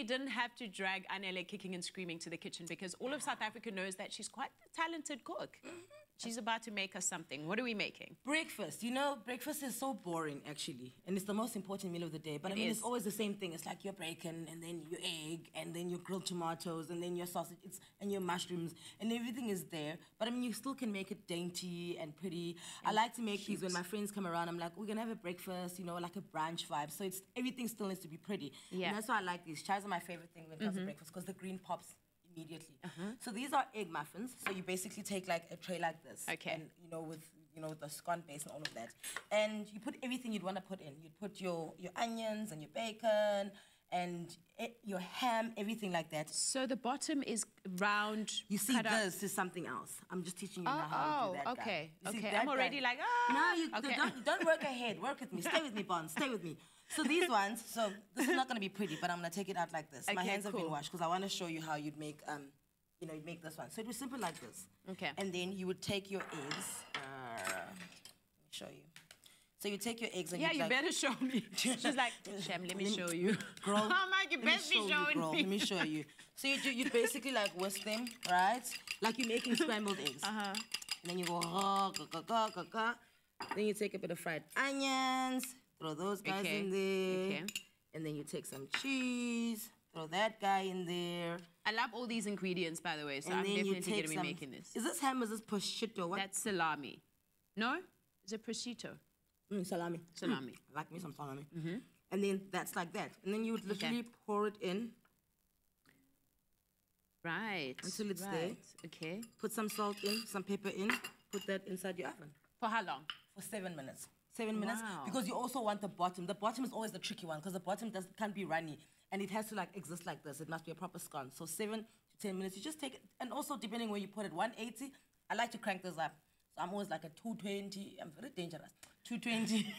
definitely didn't have to drag Anele kicking and screaming to the kitchen because all of South Africa knows that she's quite a talented cook. She's about to make us something. What are we making? Breakfast. You know, breakfast is so boring, actually. And it's the most important meal of the day. But I mean, it's always the same thing. It's like your bacon, and then your egg, and then your grilled tomatoes, and then your sausage, and your mushrooms, and everything is there. But I mean, you still can make it dainty and pretty. I like to make these when my friends come around. I'm like, we're gonna have a breakfast, you know, like a brunch vibe. So everything still needs to be pretty. Yeah. And that's why I like these. Chais are my favorite thing when it comes to breakfast because the green pops immediately. So these are egg muffins. So you basically take like a tray like this. Okay. And with the scone base and all of that. And you put everything you'd want to put in. You'd put your onions and your bacon and your ham, everything like that. So the bottom is round. You see, this is something else. I'm just teaching you now how to do that. Okay. Okay. I'm already like, No, don't work ahead. Work with me. Stay with me, Bond. Stay with me. So these ones, this is not going to be pretty, but I'm going to take it out like this. My hands have been washed because I want to show you how you'd make, you'd make this one. So it was simple like this. Okay. And then you would take your eggs. Let me show you. So you take your eggs and you better show me. She's like, Shem, let me show you. Girl, I'm like, you best be showing me. Let me show you. So you basically like whisk them, right? Like you're making scrambled eggs. And then you go, Then you take a bit of fried onions. Throw those guys in there. And then you take some cheese. Throw that guy in there. I love all these ingredients, by the way, so I'm definitely going to be making this. Is this ham? Is this prosciutto? What? That's salami. No? Is it prosciutto? Salami. Salami. I like me some salami. And then that's like that. And then you would literally pour it in. Right. Until it's there. Okay. Put some salt in, some pepper in. Put that inside your oven. For how long? For 7 minutes. 7 minutes. Because you also want the bottom. The bottom is always the tricky one because the bottom can't be runny. And it has to like exist like this. It must be a proper scone. So 7 to 10 minutes. You just take it. And also depending where you put it, 180. I like to crank this up. So I'm always like a 220. I'm very dangerous. 220.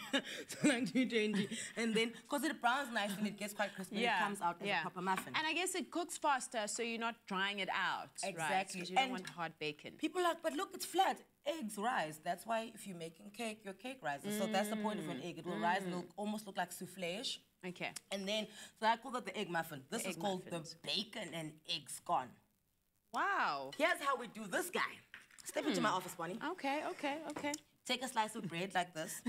So like 220. And then, because it browns nice and it gets quite crispy, it comes out as a proper muffin. And I guess it cooks faster, so you're not drying it out. Exactly. Right? You don't want hard bacon. People are like, but look, it's flat. Eggs rise. That's why if you're making cake, your cake rises. So that's the point of an egg. It will rise and it'll almost look like souffle-ish. Okay. And then, so I call that the egg muffin. This is called the bacon and egg scone. Wow. Here's how we do this guy. Step into my office, Bonnie. Okay. Take a slice of bread like this,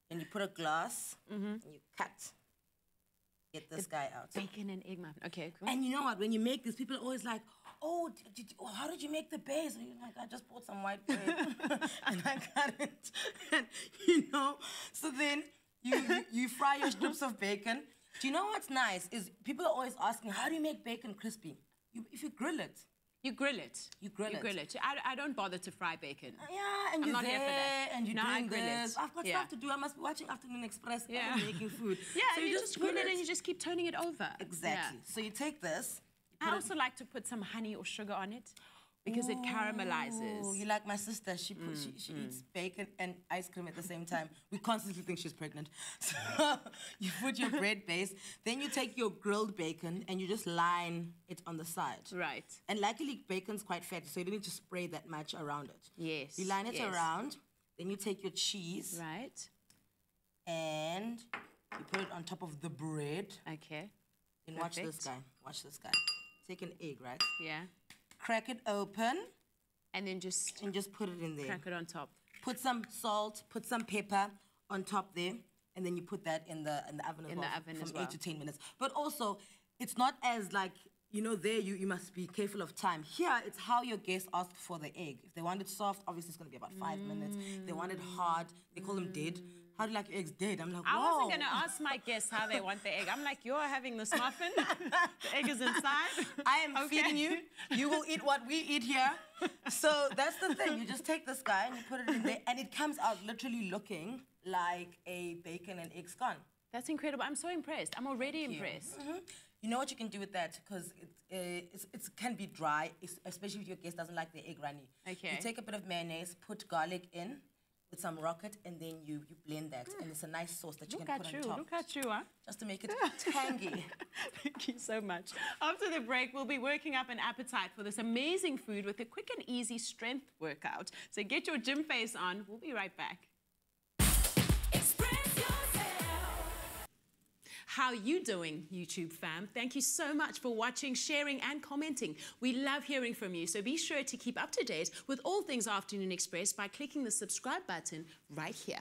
and you put a glass, and you cut. Get this guy out. Bacon and egg muffin. Okay, cool. And you know what? When you make this, people are always like, oh, how did you make the base? And you're like, I just bought some white bread, and I cut it. And, so then you fry your strips of bacon. Do you know what's nice? Is people are always asking, how do you make bacon crispy? If you grill it. You grill it. You grill it. I don't bother to fry bacon. Yeah, and you're there, and you're doing this. I've got stuff to do. I must be watching Afternoon Express and making food. Yeah, so you just grill it and you just keep turning it over. Exactly. Yeah. So you take this. I also like to put some honey or sugar on it because it caramelizes. You like my sister. She eats bacon and ice cream at the same time. We constantly think she's pregnant. So you put your bread base, then you take your grilled bacon and you just line it on the side. Right. And luckily, bacon's quite fatty, so you don't need to spray that much around it. Yes. You line it around, then you take your cheese. Right. And you put it on top of the bread. Okay. And watch this guy. Watch this guy. Take an egg, right? Yeah. Crack it open. And then just put it in there. Crack it on top. Put some salt, put some pepper on top there, and then you put that in the oven from 8 to 10 minutes. But also, it's not as like, there you must be careful of time. Here, it's how your guests ask for the egg. If they want it soft, obviously it's going to be about 5 minutes. If they want it hard, they call them dead. How do you like your eggs dead? I'm like, whoa. I wasn't going to ask my guests how they want the egg. I'm like, you're having this muffin. The egg is inside. I am feeding you. You will eat what we eat here. So that's the thing. You just take this guy and you put it in there, and it comes out literally looking like a bacon and egg scone. That's incredible. I'm so impressed. I'm already impressed. You know what you can do with that? Because it can be dry, especially if your guest doesn't like the egg runny. Okay. You take a bit of mayonnaise, put garlic in with some rocket, and then you blend that. And it's a nice sauce that you can put on top. Look at you, huh? Just to make it tangy. Thank you so much. After the break, we'll be working up an appetite for this amazing food with a quick and easy strength workout. So get your gym face on. We'll be right back. How you doing, YouTube fam? Thank you so much for watching, sharing and commenting. We love hearing from you, so be sure to keep up to date with all things Afternoon Express by clicking the subscribe button right here.